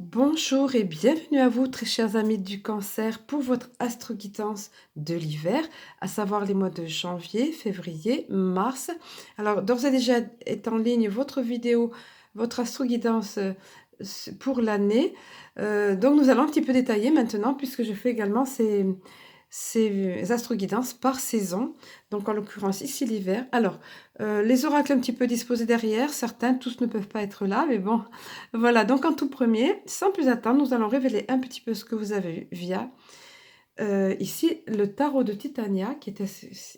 Bonjour et bienvenue à vous, très chers amis du cancer, pour votre astro-guidance de l'hiver, à savoir les mois de janvier, février, mars. Alors, d'ores et déjà est en ligne votre vidéo, votre astro-guidance pour l'année. Donc, nous allons un petit peu détailler maintenant, puisque je fais également ces astro-guidances par saison. Donc, en l'occurrence, ici l'hiver. Alors, les oracles un petit peu disposés derrière, certains, tous ne peuvent pas être là, mais bon. Voilà, donc en tout premier, sans plus attendre, nous allons révéler un petit peu ce que vous avez vu via ici le tarot de Titania, qui est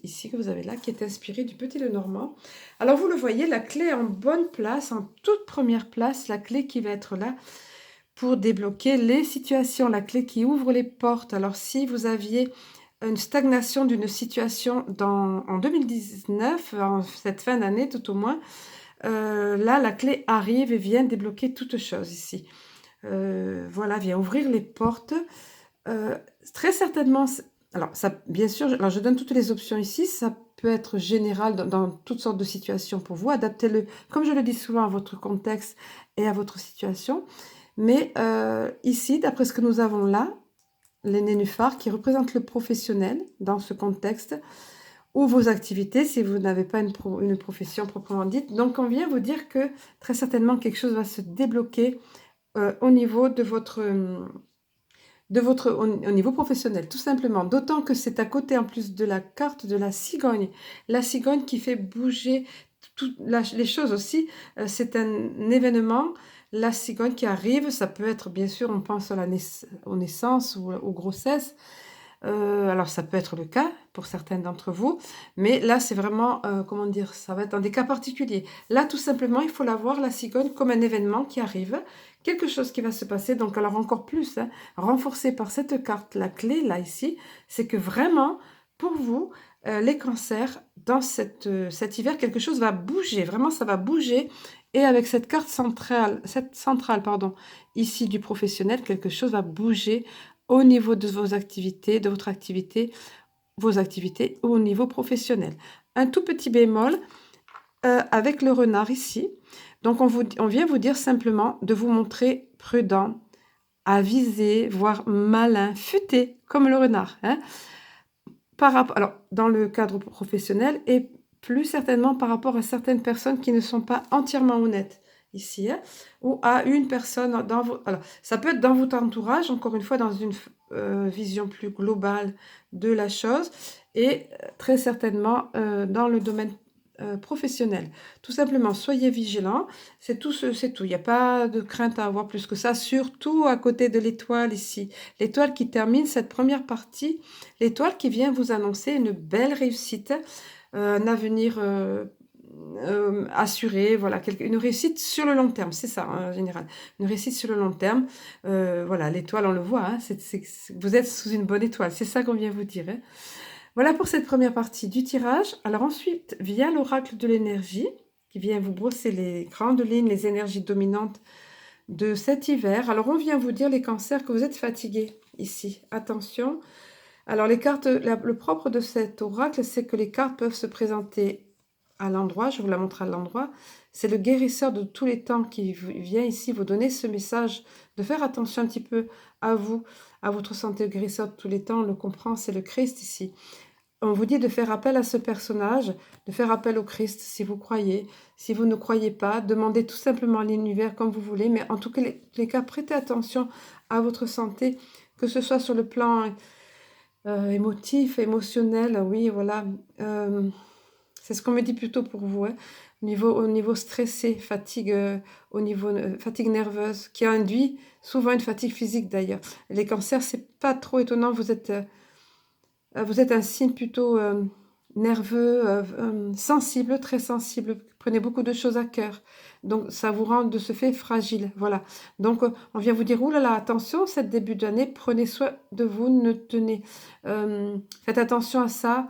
ici que vous avez là, qui est inspiré du Petit Lenormand. Alors vous le voyez, la clé est en bonne place, en toute première place, la clé qui va être là pour débloquer les situations, la clé qui ouvre les portes. Alors si vous aviez une stagnation d'une situation en 2019, en cette fin d'année tout au moins, là, la clé arrive et vient débloquer toute chose ici. Voilà, vient ouvrir les portes. Très certainement, alors ça, bien sûr, alors je donne toutes les options ici, ça peut être général dans toutes sortes de situations pour vous. Adaptez-le, comme je le dis souvent, à votre contexte et à votre situation. Mais ici, d'après ce que nous avons là, les nénuphars qui représentent le professionnel dans ce contexte, ou vos activités si vous n'avez pas une profession proprement dite. Donc on vient vous dire que très certainement quelque chose va se débloquer au niveau au niveau professionnel, tout simplement. D'autant que c'est à côté en plus de la carte de la cigogne. La cigogne qui fait bouger les choses aussi. C'est un événement, la cigogne qui arrive. Ça peut être, bien sûr, on pense à aux naissances ou aux grossesses. Alors ça peut être le cas pour certains d'entre vous, mais là c'est vraiment, comment dire, ça va être dans des cas particuliers. Là tout simplement il faut la voir, la cigogne, comme un événement qui arrive, quelque chose qui va se passer, donc alors encore plus, hein, renforcé par cette carte, la clé là ici, c'est que vraiment pour vous, les cancers, dans cet hiver, quelque chose va bouger, vraiment ça va bouger, et avec cette carte centrale, pardon, ici du professionnel, quelque chose va bouger au niveau de vos activités, de votre activité, vos activités au niveau professionnel. Un tout petit bémol avec le renard ici. Donc, on vient vous dire simplement de vous montrer prudent, avisé, voire malin, futé, comme le renard. Hein, alors, dans le cadre professionnel et plus certainement par rapport à certaines personnes qui ne sont pas entièrement honnêtes ici, hein, ou à une personne dans vos... Alors, ça peut être dans votre entourage, encore une fois, dans une vision plus globale de la chose, et très certainement dans le domaine professionnel. Tout simplement, soyez vigilants, c'est tout. Il n'y a pas de crainte à avoir plus que ça, surtout à côté de l'étoile ici. L'étoile qui termine cette première partie, l'étoile qui vient vous annoncer une belle réussite, un avenir assuré, voilà, une réussite sur le long terme, c'est ça hein, en général, une réussite sur le long terme. Voilà, l'étoile, on le voit, hein, vous êtes sous une bonne étoile, c'est ça qu'on vient vous dire. Hein. Voilà pour cette première partie du tirage. Alors ensuite, via l'oracle de l'énergie, qui vient vous brosser les grandes lignes, les énergies dominantes de cet hiver. Alors on vient vous dire, les cancers, que vous êtes fatigués ici. Attention. Alors les cartes, le propre de cet oracle, c'est que les cartes peuvent se présenter à l'endroit. Je vous la montre à l'endroit. C'est le guérisseur de tous les temps qui vient ici vous donner ce message de faire attention un petit peu à vous, à votre santé. Le guérisseur de tous les temps, on le comprend, c'est le Christ ici. On vous dit de faire appel à ce personnage, de faire appel au Christ si vous croyez. Si vous ne croyez pas, demandez tout simplement à l'univers comme vous voulez. Mais en tout cas, les cas, prêtez attention à votre santé, que ce soit sur le plan émotif, émotionnel. Oui, voilà. C'est ce qu'on me dit plutôt pour vous. Hein. Au niveau stressé, fatigue, fatigue nerveuse, qui induit souvent une fatigue physique d'ailleurs. Les cancers, c'est pas trop étonnant. Vous êtes un signe plutôt nerveux, sensible, très sensible. Prenez beaucoup de choses à cœur. Donc, ça vous rend de ce fait fragile. Voilà. Donc, on vient vous dire, oulala, attention, cette début d'année, prenez soin de vous, faites attention à ça.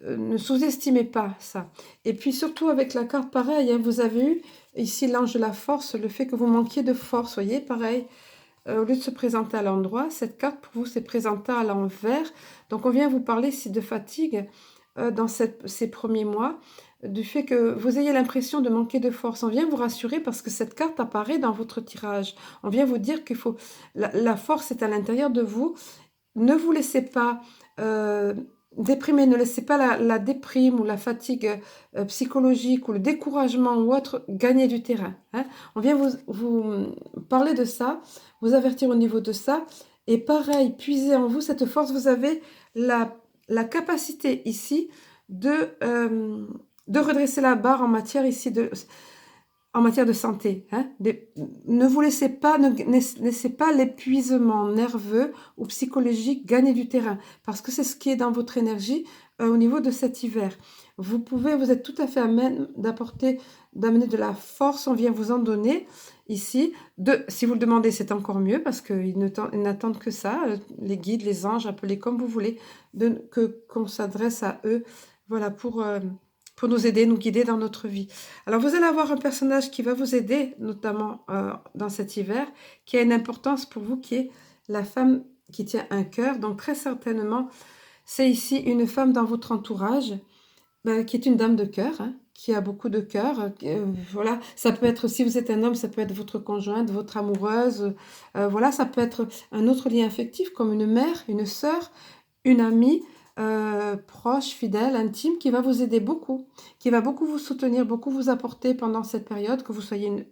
Ne sous-estimez pas ça. Et puis surtout avec la carte, pareil, hein, vous avez eu ici l'ange de la force, le fait que vous manquiez de force, voyez, pareil. Au lieu de se présenter à l'endroit, cette carte pour vous s'est présentée à l'envers. Donc on vient vous parler ici de fatigue. dans ces premiers mois, du fait que vous ayez l'impression de manquer de force. On vient vous rassurer parce que cette carte apparaît dans votre tirage. On vient vous dire qu'il faut... La force est à l'intérieur de vous. Ne vous laissez pas déprimer, ne laissez pas la déprime ou la fatigue psychologique ou le découragement ou autre gagner du terrain. Hein. On vient vous parler de ça, vous avertir au niveau de ça. Et pareil, puisez en vous cette force. Vous avez la capacité ici de redresser la barre en matière ici en matière de santé. Hein. Ne vous laissez pas, ne laissez pas l'épuisement nerveux ou psychologique gagner du terrain, parce que c'est ce qui est dans votre énergie au niveau de cet hiver. Vous êtes tout à fait à même d'amener de la force, on vient vous en donner ici. Si vous le demandez, c'est encore mieux, parce qu'ils n'attendent que ça, les guides, les anges, appelez comme vous voulez, qu'on s'adresse à eux, voilà, pour nous aider, nous guider dans notre vie. Alors, vous allez avoir un personnage qui va vous aider, notamment dans cet hiver, qui a une importance pour vous, qui est la femme qui tient un cœur. Donc, très certainement, c'est ici une femme dans votre entourage, qui est une dame de cœur, hein, qui a beaucoup de cœur. Voilà, ça peut être, si vous êtes un homme, ça peut être votre conjointe, votre amoureuse. Voilà, ça peut être un autre lien affectif, comme une mère, une sœur, une amie, proche, fidèle, intime, qui va vous aider beaucoup, qui va beaucoup vous soutenir, beaucoup vous apporter pendant cette période, que vous soyez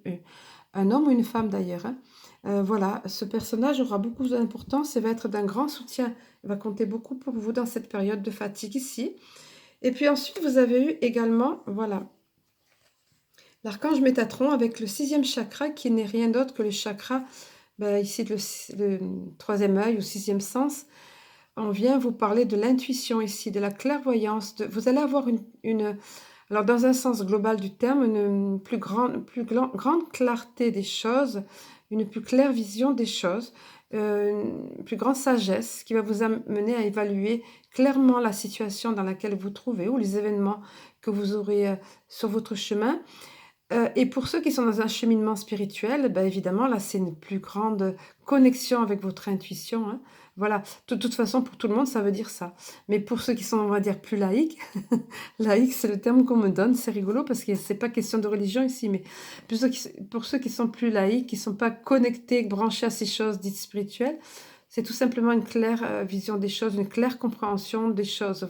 un homme ou une femme d'ailleurs. Hein. Voilà, ce personnage aura beaucoup d'importance et va être d'un grand soutien. Il va compter beaucoup pour vous dans cette période de fatigue ici. Et puis ensuite, vous avez eu également, voilà, l'archange Métatron avec le 6e chakra, qui n'est rien d'autre que le chakra, ici le 3e œil ou 6e sens. On vient vous parler de l'intuition ici, de la clairvoyance. Vous allez avoir alors dans un sens global du terme, une plus grande clarté des choses, une plus claire vision des choses, une plus grande sagesse qui va vous amener à évaluer clairement la situation dans laquelle vous vous trouvez ou les événements que vous aurez sur votre chemin. Et pour ceux qui sont dans un cheminement spirituel, évidemment, là, c'est une plus grande connexion avec votre intuition. Hein. Voilà, de toute façon, pour tout le monde, ça veut dire ça. Mais pour ceux qui sont, on va dire, plus laïcs, laïcs, c'est le terme qu'on me donne, c'est rigolo parce que c'est pas question de religion ici, mais pour ceux qui sont plus laïcs, qui sont pas connectés, branchés à ces choses dites spirituelles, c'est tout simplement une claire vision des choses, une claire compréhension des choses.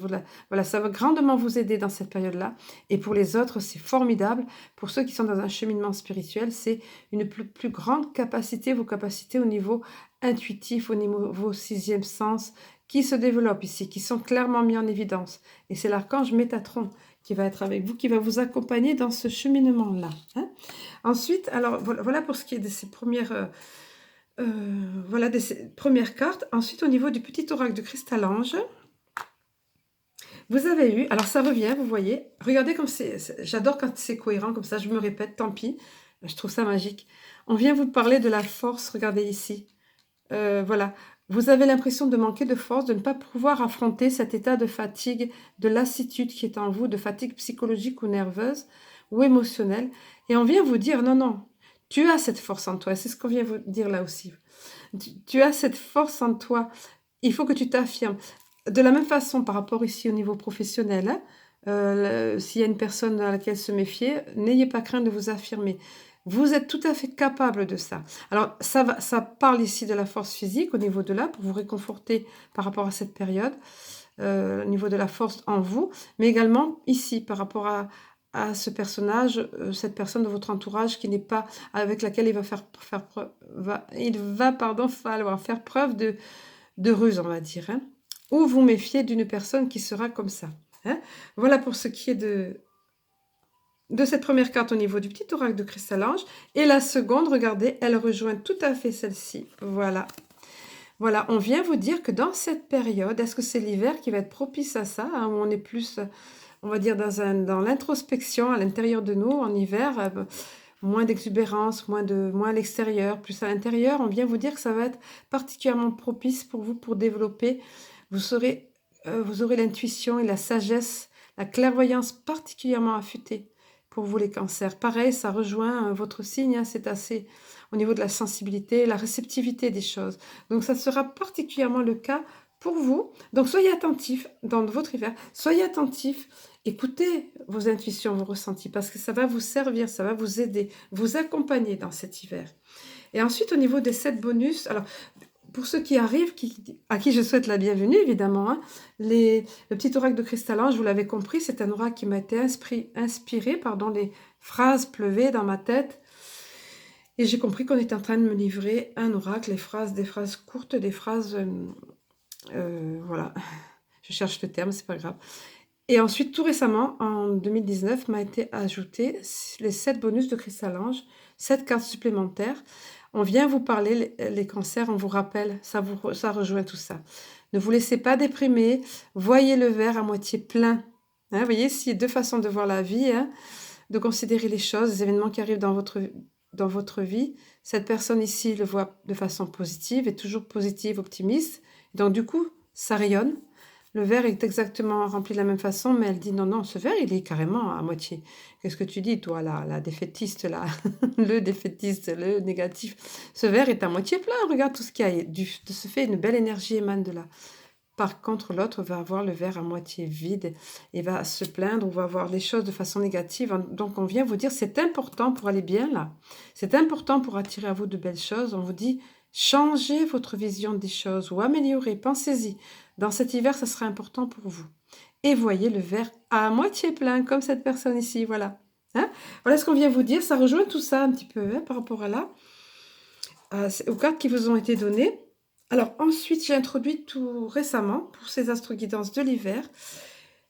Voilà, ça va grandement vous aider dans cette période-là. Et pour les autres, c'est formidable. Pour ceux qui sont dans un cheminement spirituel, c'est une plus grande capacité, vos capacités au niveau intuitif, au niveau 6e sens, qui se développent ici, qui sont clairement mis en évidence. Et c'est l'archange Métatron qui va être avec vous, qui va vous accompagner dans ce cheminement-là. Hein. Ensuite, alors voilà pour ce qui est de ces premières... voilà des premières cartes. Ensuite, au niveau du petit oracle de Cristal-Ange, vous avez eu, alors ça revient, vous voyez, regardez comme j'adore quand c'est cohérent comme ça, je me répète, tant pis, je trouve ça magique. On vient vous parler de la force, regardez ici. Voilà, vous avez l'impression de manquer de force, de ne pas pouvoir affronter cet état de fatigue, de lassitude qui est en vous, de fatigue psychologique ou nerveuse ou émotionnelle. Et on vient vous dire, non, non, tu as cette force en toi, c'est ce qu'on vient vous dire là aussi. Tu as cette force en toi, il faut que tu t'affirmes. De la même façon, par rapport ici au niveau professionnel, hein, s'il y a une personne à laquelle se méfier, n'ayez pas crainte de vous affirmer. Vous êtes tout à fait capable de ça. Alors, ça parle ici de la force physique au niveau de là, pour vous réconforter par rapport à cette période, au niveau de la force en vous, mais également ici, par rapport à ce personnage, cette personne de votre entourage qui n'est pas, avec laquelle il va falloir faire preuve de ruse, on va dire, hein, ou vous méfier d'une personne qui sera comme ça. Hein. Voilà pour ce qui est de cette première carte au niveau du petit oracle de Cristal-Ange. Et la seconde, regardez, elle rejoint tout à fait celle-ci. Voilà. Voilà, on vient vous dire que dans cette période, est-ce que c'est l'hiver qui va être propice à ça, hein, où on est plus, on va dire, dans l'introspection à l'intérieur de nous, en hiver, moins d'exubérance, moins à l'extérieur, plus à l'intérieur. On vient vous dire que ça va être particulièrement propice pour vous pour développer. Vous aurez l'intuition et la sagesse, la clairvoyance particulièrement affûtée pour vous les cancers. Pareil, ça rejoint votre signe, hein, c'est assez au niveau de la sensibilité, la réceptivité des choses. Donc ça sera particulièrement le cas pour vous. Donc, soyez attentifs dans votre hiver. Soyez attentifs. Écoutez vos intuitions, vos ressentis, parce que ça va vous servir, ça va vous aider, vous accompagner dans cet hiver. Et ensuite, au niveau des 7 bonus, alors, pour ceux qui arrivent, à qui je souhaite la bienvenue, évidemment, hein, le petit oracle de Cristal-Ange, vous l'avez compris, c'est un oracle qui m'a été inspiré, pardon, les phrases pleuvaient dans ma tête. Et j'ai compris qu'on était en train de me livrer un oracle, des phrases courtes, des phrases... voilà, je cherche le terme, c'est pas grave. Et ensuite, tout récemment, en 2019, m'a été ajouté les 7 bonus de Cristal-Ange, 7 cartes supplémentaires. On vient vous parler, les cancers, on vous rappelle, ça rejoint tout ça. Ne vous laissez pas déprimer, voyez le verre à moitié plein. Hein, vous voyez, il y a 2 façons de voir la vie, hein, de considérer les choses, les événements qui arrivent dans votre vie. Cette personne ici le voit de façon positive, est toujours positive, optimiste. Donc du coup, ça rayonne. Le verre est exactement rempli de la même façon, mais elle dit non, non, ce verre, il est carrément à moitié. Qu'est-ce que tu dis, toi, la défaitiste, là, le défaitiste, le négatif. Ce verre est à moitié plein, regarde tout ce qu'il y a. De ce fait, une belle énergie émane de là. Par contre, l'autre va avoir le verre à moitié vide et va se plaindre ou va voir les choses de façon négative. Donc, on vient vous dire, c'est important pour aller bien, là. C'est important pour attirer à vous de belles choses. On vous dit, changez votre vision des choses ou améliorez, pensez-y. Dans cet hiver, ça sera important pour vous. Et voyez le verre à moitié plein, comme cette personne ici, voilà. Hein, voilà ce qu'on vient vous dire. Ça rejoint tout ça un petit peu hein, par rapport à là, aux cartes qui vous ont été données. Alors ensuite, j'ai introduit tout récemment, pour ces astro-guidances de l'hiver,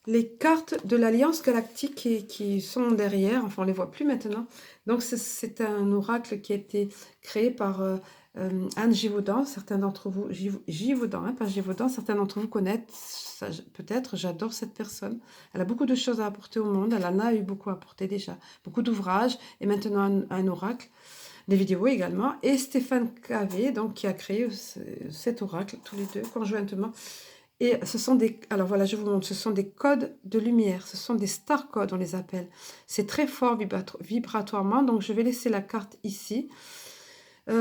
les cartes de l'Alliance Galactique qui sont derrière. Enfin, on ne les voit plus maintenant. Donc, c'est un oracle qui a été créé par... Anne Givaudan, certains d'entre vous, Givaudan, hein, pas Givaudan, certains d'entre vous connaissent, peut-être, j'adore cette personne. Elle a beaucoup de choses à apporter au monde, elle en a eu beaucoup à apporter déjà, beaucoup d'ouvrages, et maintenant un oracle, des vidéos également, et Stéphane Cavé, donc, qui a créé cet oracle, tous les deux, conjointement. Et ce sont des, alors voilà, je vous montre, ce sont des codes de lumière, ce sont des star codes, on les appelle. C'est très fort vibratoirement, donc je vais laisser la carte ici. Vous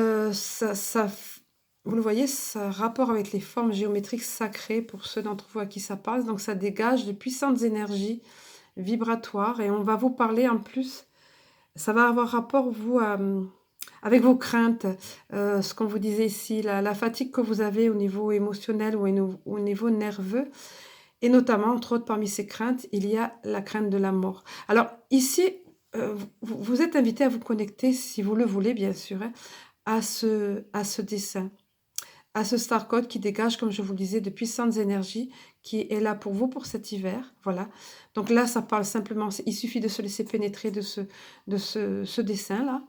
le voyez, ça a rapport avec les formes géométriques sacrées pour ceux d'entre vous à qui ça parle. Donc, ça dégage de puissantes énergies vibratoires. Et on va vous parler en plus, ça va avoir rapport, vous, avec vos craintes. Ce qu'on vous disait ici, la fatigue que vous avez au niveau émotionnel ou au niveau nerveux. Et notamment, entre autres, parmi ces craintes, il y a la crainte de la mort. Alors, ici, vous êtes invité à vous connecter, si vous le voulez, bien sûr, hein, à ce dessin, à ce star code qui dégage, comme je vous le disais, de puissantes énergies, qui est là pour vous pour cet hiver. Voilà. Donc là, ça parle simplement, il suffit de se laisser pénétrer de ce dessin-là,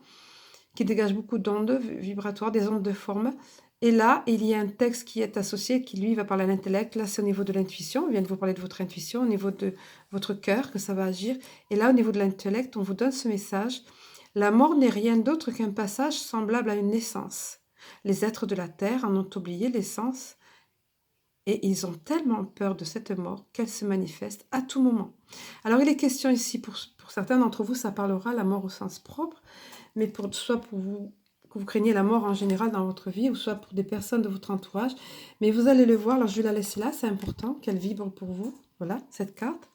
qui dégage beaucoup d'ondes vibratoires, des ondes de forme. Et là, il y a un texte qui est associé, qui lui va parler à l'intellect. Là, c'est au niveau de l'intuition. On vient de vous parler de votre intuition, au niveau de votre cœur, que ça va agir. Et là, au niveau de l'intellect, on vous donne ce message. La mort n'est rien d'autre qu'un passage semblable à une naissance. Les êtres de la terre en ont oublié l'essence et ils ont tellement peur de cette mort qu'elle se manifeste à tout moment. Alors il est question ici, pour certains d'entre vous, ça parlera la mort au sens propre, mais soit pour vous, que vous craignez la mort en général dans votre vie, ou soit pour des personnes de votre entourage. Mais vous allez le voir, alors je vais la laisser là, c'est important qu'elle vibre pour vous. Voilà, cette carte.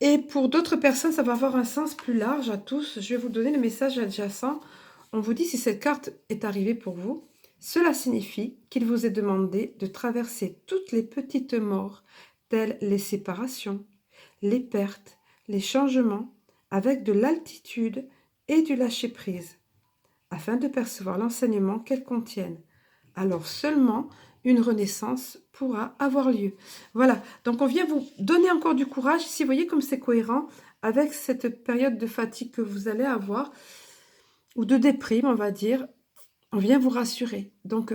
Et pour d'autres personnes, ça va avoir un sens plus large à tous. Je vais vous donner le message adjacent. On vous dit si cette carte est arrivée pour vous. Cela signifie qu'il vous est demandé de traverser toutes les petites morts, telles les séparations, les pertes, les changements, avec de l'altitude et du lâcher-prise, afin de percevoir l'enseignement qu'elles contiennent. Alors seulement une renaissance pourra avoir lieu. Voilà, donc on vient vous donner encore du courage. Ici, vous voyez comme c'est cohérent avec cette période de fatigue que vous allez avoir, ou de déprime, on va dire. On vient vous rassurer. Donc,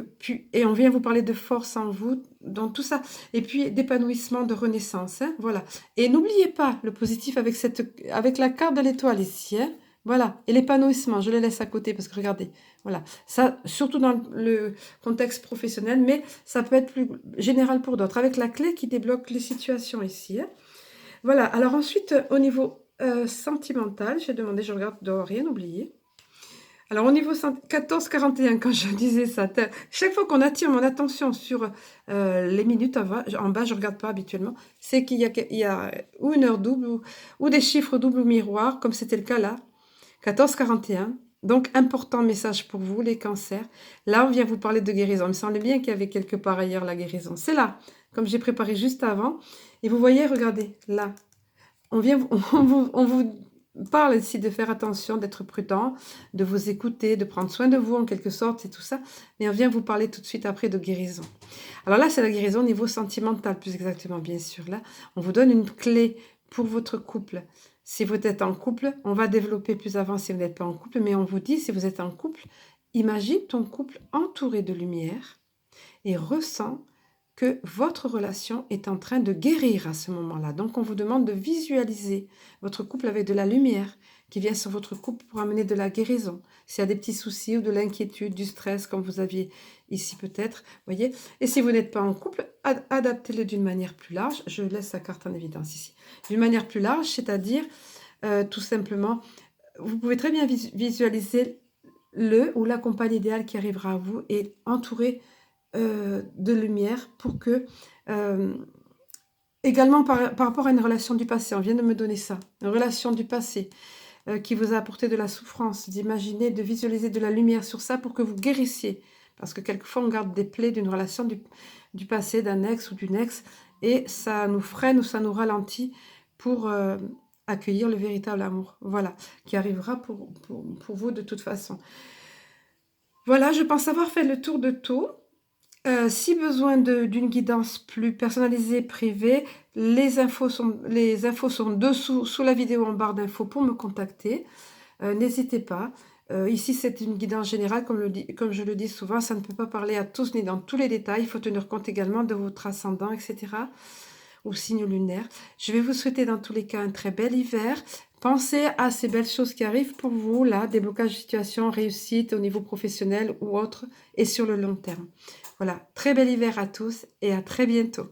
et on vient vous parler de force en vous, dans tout ça. Et puis, d'épanouissement, de renaissance. Hein, voilà. Et n'oubliez pas le positif avec la carte de l'étoile ici. Hein, voilà. Et l'épanouissement, je le laisse à côté parce que regardez. Voilà. Ça, surtout dans le contexte professionnel, mais ça peut être plus général pour d'autres. Avec la clé qui débloque les situations ici. Hein. Voilà. Alors ensuite, au niveau sentimental, j'ai demandé, je regarde de rien oublier. Alors au niveau 14-41, quand je disais ça, chaque fois qu'on attire mon attention sur les minutes en bas, je ne regarde pas habituellement, c'est qu'il y a ou une heure double ou des chiffres doubles ou miroirs, comme c'était le cas là, 14-41. Donc important message pour vous les cancers. Là, on vient vous parler de guérison. Il me semblait bien qu'il y avait quelque part ailleurs la guérison. C'est là, comme j'ai préparé juste avant. Et vous voyez, regardez, là, on vous parle ici de faire attention, d'être prudent, de vous écouter, de prendre soin de vous en quelque sorte et tout ça. Mais on vient vous parler tout de suite après de guérison. Alors là, c'est la guérison au niveau sentimental, plus exactement, bien sûr. Là, on vous donne une clé pour votre couple. Si vous êtes en couple, on va développer plus avant si vous n'êtes pas en couple, mais on vous dit, si vous êtes en couple, imagine ton couple entouré de lumière et ressens que votre relation est en train de guérir à ce moment-là. Donc, on vous demande de visualiser votre couple avec de la lumière qui vient sur votre couple pour amener de la guérison. S'il y a des petits soucis ou de l'inquiétude, du stress, comme vous aviez ici peut-être, voyez. Et si vous n'êtes pas en couple, adaptez-le d'une manière plus large. Je laisse la carte en évidence ici. D'une manière plus large, c'est-à-dire tout simplement, vous pouvez très bien visualiser le ou la compagne idéale qui arrivera à vous et entouré de lumière pour que, également par rapport à une relation du passé, on vient de me donner ça, une relation du passé qui vous a apporté de la souffrance, d'imaginer, de visualiser de la lumière sur ça pour que vous guérissiez. Parce que quelquefois, on garde des plaies d'une relation du passé, d'un ex ou d'une ex, et ça nous freine ou ça nous ralentit pour accueillir le véritable amour. Voilà, qui arrivera pour vous de toute façon. Voilà, je pense avoir fait le tour de tout. Si besoin d'une guidance plus personnalisée, privée, les infos sont dessous, sous la vidéo en barre d'infos pour me contacter. N'hésitez pas. Ici, c'est une guidance générale, comme je le dis souvent, ça ne peut pas parler à tous ni dans tous les détails. Il faut tenir compte également de votre ascendant, etc. ou signe lunaire. Je vais vous souhaiter dans tous les cas un très bel hiver. Pensez à ces belles choses qui arrivent pour vous, là, déblocage de situation, réussite au niveau professionnel ou autre, et sur le long terme. Voilà, très bel hiver à tous et à très bientôt.